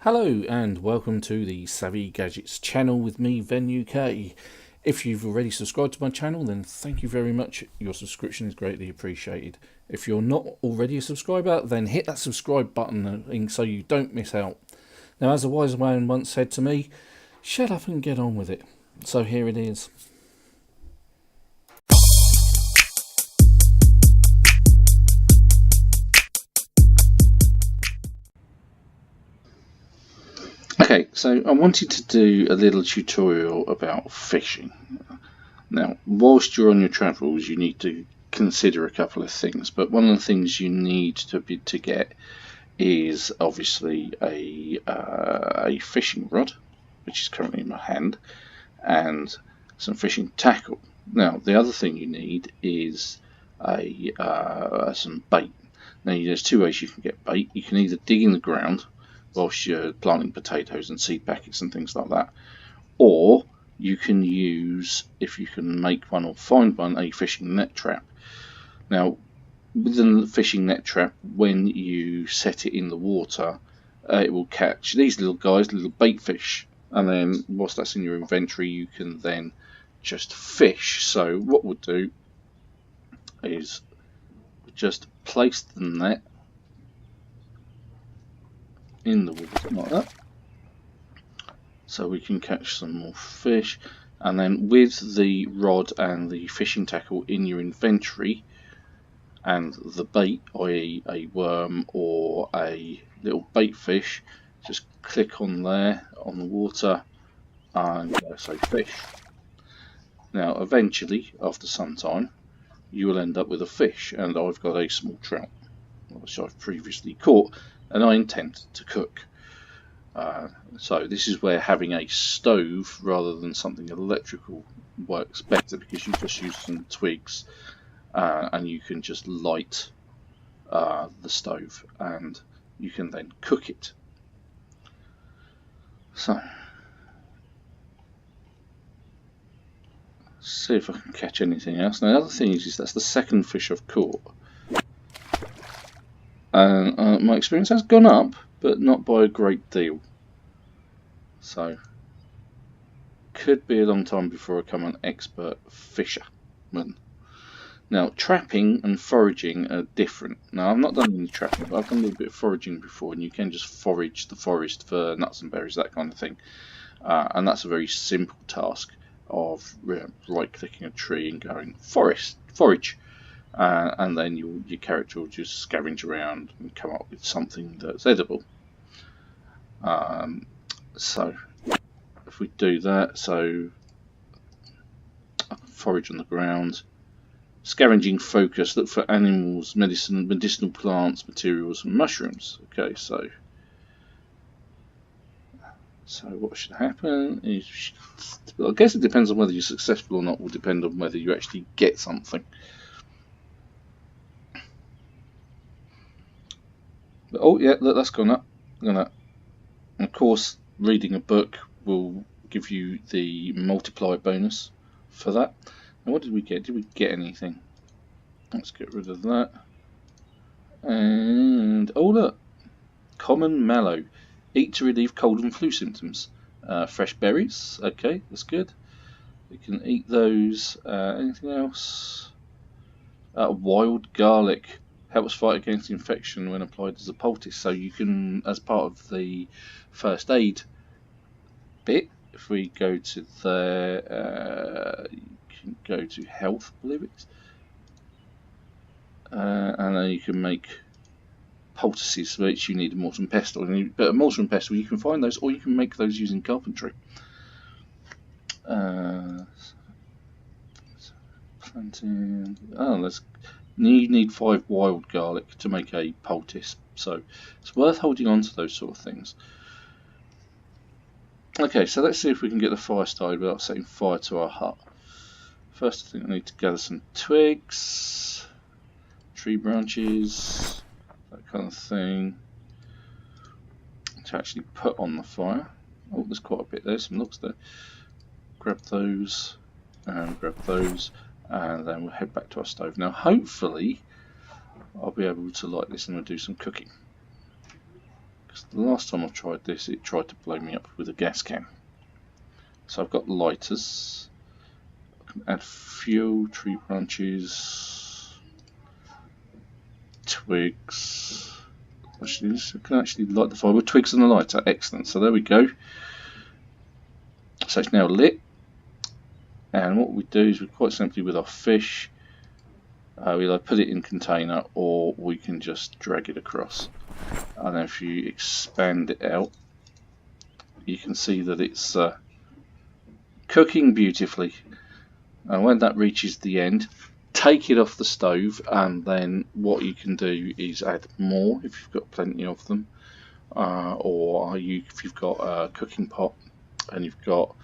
Hello and welcome to the Savvy Gadgets channel with me, Ven UK. If you've already subscribed to my channel, then thank you very much. Your subscription is greatly appreciated. If you're not already a subscriber, then hit that subscribe button so you don't miss out. Now, as a wise man once said to me, shut up and get on with it. So here it is. Okay, so I wanted to do a little tutorial about fishing. Now, whilst you're on your travels, you need to consider a couple of things, but one of the things you need to get is obviously a fishing rod, which is currently in my hand, and some fishing tackle. Now, the other thing you need is some bait. Now, there's two ways you can get bait. You can either dig in the ground whilst you're planting potatoes and seed packets and things like that, or you can use, if you can make one or find one, a fishing net trap. Now, with the fishing net trap, when you set it in the water, it will catch these little guys, little bait fish, and then whilst that's in your inventory, you can then just fish. So what we'll do is just place the net in the water like that, so we can catch some more fish. And then with the rod and the fishing tackle in your inventory and the bait, i.e. a worm or a little bait fish, just click on there on the water and say fish. Now eventually, after some time, you will end up with a fish, and I've got a small trout which I've previously caught and I intend to cook. So this is where having a stove rather than something electrical works better, because you just use some twigs and you can just light the stove and you can then cook it. So see if I can catch anything else. Now the other thing is that's the second fish I've caught, and my experience has gone up, but not by a great deal. So could be a long time before I become an expert fisherman. Now, trapping and foraging are different. Now, I've not done any trapping, but I've done a little bit of foraging before, and you can just forage the forest for nuts and berries, that kind of thing. And that's a very simple task of right-clicking a tree and going forage, and then your character will just scavenge around and come up with something that's edible. So if we do that, so I can forage on the ground. Scavenging focus, look for animals, medicinal plants, materials, and mushrooms. Okay, so what should happen is, I guess it depends on whether you're successful or not, will depend on whether you actually get something. But, oh yeah, look, that's gone up. And of course, reading a book will give you the multiply bonus for that. Now, what did we get? Did we get anything? Let's get rid of that. And oh look, common mallow. Eat to relieve cold and flu symptoms. Fresh berries. Okay, that's good. We can eat those. Anything else? Wild garlic helps fight against infection when applied as a poultice. So you can, as part of the first aid bit, if we go to there, you can go to health, I believe it's, and then you can make poultices, which you need a mortar and pestle. But a mortar and pestle, you can find those, or you can make those using carpentry. Planting. Oh, you need 5 wild garlic to make a poultice, so it's worth holding on to those sort of things. Okay, so let's see if we can get the fire started without setting fire to our hut. First, I think I need to gather some twigs, tree branches, that kind of thing, to actually put on the fire. Oh, there's quite a bit there, some logs there. Grab those, and grab those, and then we'll head back to our stove. Now, hopefully, I'll be able to light this and we'll do some cooking. because the last time I tried this it tried to blow me up with a gas can. So I've got lighters, I can add fuel, tree branches, twigs. Actually, I can actually light the fire with twigs and a lighter. Excellent. So there we go. So it's now lit. And what we do is we quite simply with our fish, we either put it in a container or we can just drag it across. And then if you expand it out, you can see that it's cooking beautifully. And when that reaches the end, take it off the stove, and then what you can do is add more if you've got plenty of them, or if you've got a cooking pot and you've got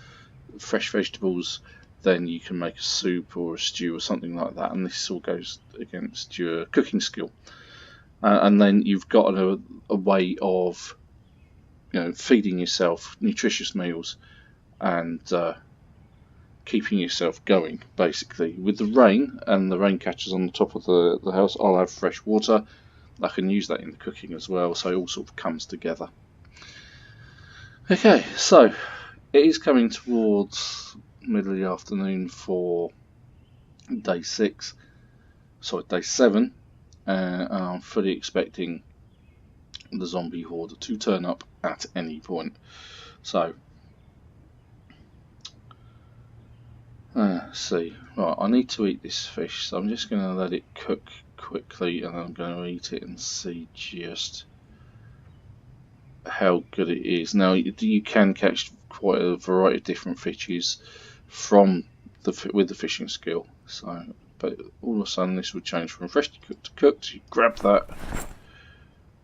fresh vegetables, then you can make a soup or a stew or something like that, and this all goes against your cooking skill. And then you've got a way of feeding yourself nutritious meals and keeping yourself going, basically. With the rain and the rain catchers on the top of the house, I'll have fresh water. I can use that in the cooking as well, so it all sort of comes together. Okay, so it is coming towards middle of the afternoon for day 7, and I'm fully expecting the zombie horde to turn up at any point. So let's see. Right, I need to eat this fish, so I'm just going to let it cook quickly, and I'm going to eat it and see just how good it is. Now you can catch quite a variety of different fishes with the fishing skill. So, but all of a sudden this will change from freshly cooked to cooked. You grab that,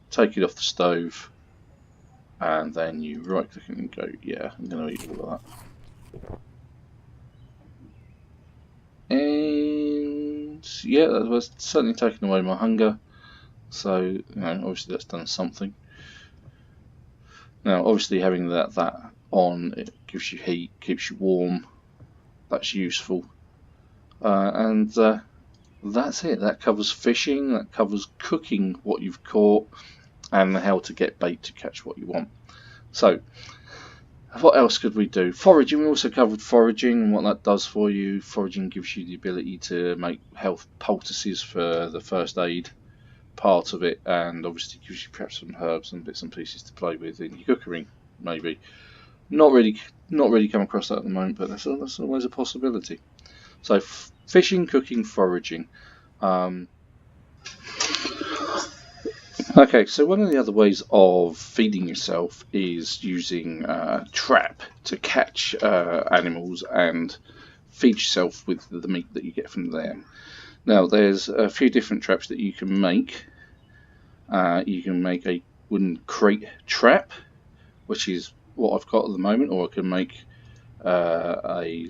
take it off the stove, and then you right click it and go, yeah, I'm going to eat all of that. And yeah, that was certainly taking away my hunger. So obviously that's done something. Now obviously having that on, it gives you heat, keeps you warm. That's useful. And that's it. That covers fishing, that covers cooking what you've caught, and how to get bait to catch what you want. So what else could we do? Foraging. We also covered foraging and what that does for you. Foraging gives you the ability to make health poultices for the first aid part of it, and obviously gives you perhaps some herbs and bits and pieces to play with in your cookery, maybe. Not really come across that at the moment, but that's always a possibility. So fishing, cooking, foraging. Okay, so one of the other ways of feeding yourself is using a trap to catch animals and feed yourself with the meat that you get from them. Now there's a few different traps that you can make. You can make a wooden crate trap, which is what I've got at the moment, or I can make a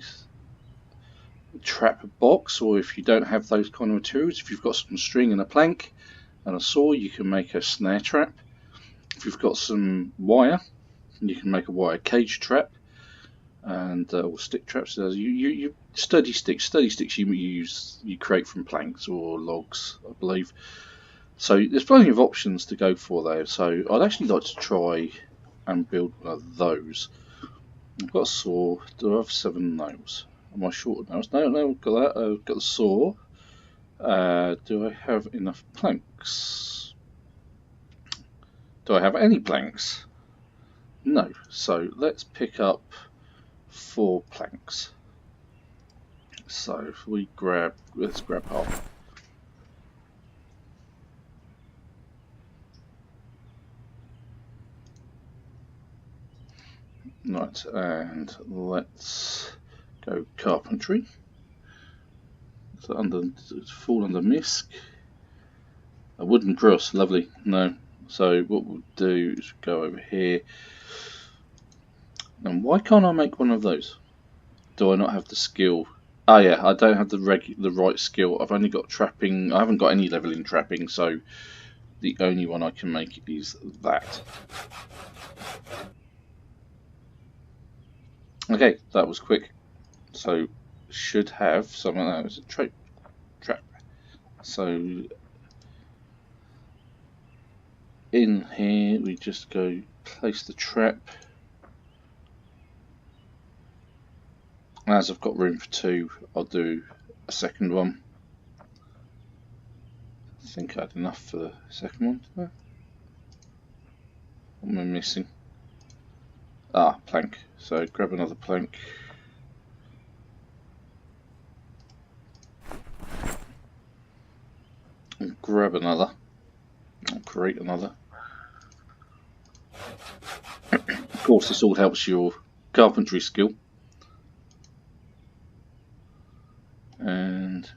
trap box, or if you don't have those kind of materials, if you've got some string and a plank and a saw, you can make a snare trap. If you've got some wire, you can make a wire cage trap, and or stick traps. You sturdy sticks you create from planks or logs, I believe. So there's plenty of options to go for there. So I'd actually like to try and build one of those. I've got a saw. Do I have 7 nails? Am I short of nails? No, I've got that. I've got the saw. Do I have enough planks? Do I have any planks? No. So let's pick up 4 planks. So if we let's grab half. Right, and let's go carpentry. So fall under misc. A wooden cross, lovely. No. So what we'll do is go over here. And why can't I make one of those? Do I not have the skill? Ah, yeah, I don't have the right skill. I've only got trapping. I haven't got any level in trapping, so the only one I can make is that. Okay, that was quick. So should have some of that. It's a trap. So in here we just go place the trap. As I've got room for 2, I'll do a second one. I think I had enough for the second one. What am I missing? Ah, plank. So grab another plank. And grab another. I'll create another. Of course, this all helps your carpentry skill. And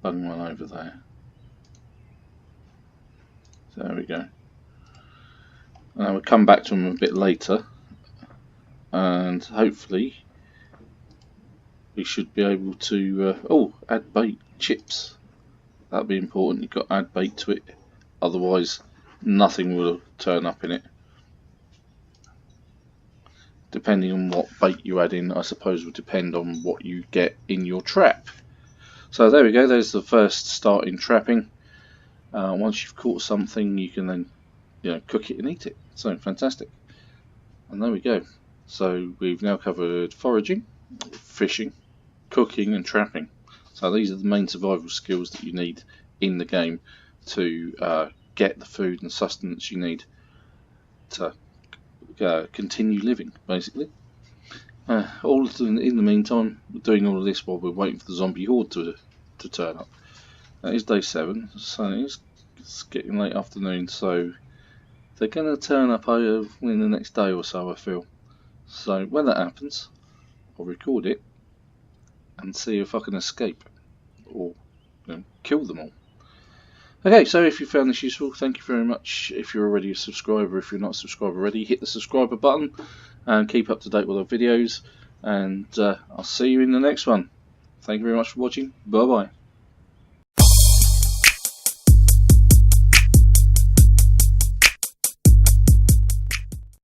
bung one over there. There we go. And we'll come back to them a bit later, and hopefully we should be able to add bait chips. That'd be important. You've got to add bait to it, otherwise nothing will turn up in it. Depending on what bait you add in, I suppose will depend on what you get in your trap. So there we go, there's the first start in trapping. Once you've caught something, you can then cook it and eat it. So fantastic. And there we go. So we've now covered foraging, fishing, cooking and trapping. So these are the main survival skills that you need in the game to get the food and sustenance you need to continue living, basically. In the meantime, we're doing all of this while we're waiting for the zombie horde to turn up. That is day 7, so it's getting late afternoon, so they're going to turn up in the next day or so, I feel. So when that happens, I'll record it and see if I can escape or kill them all. Okay, so if you found this useful, thank you very much. If you're already a subscriber, if you're not a subscriber already, hit the subscriber button and keep up to date with our videos, and I'll see you in the next one. Thank you very much for watching. Bye bye.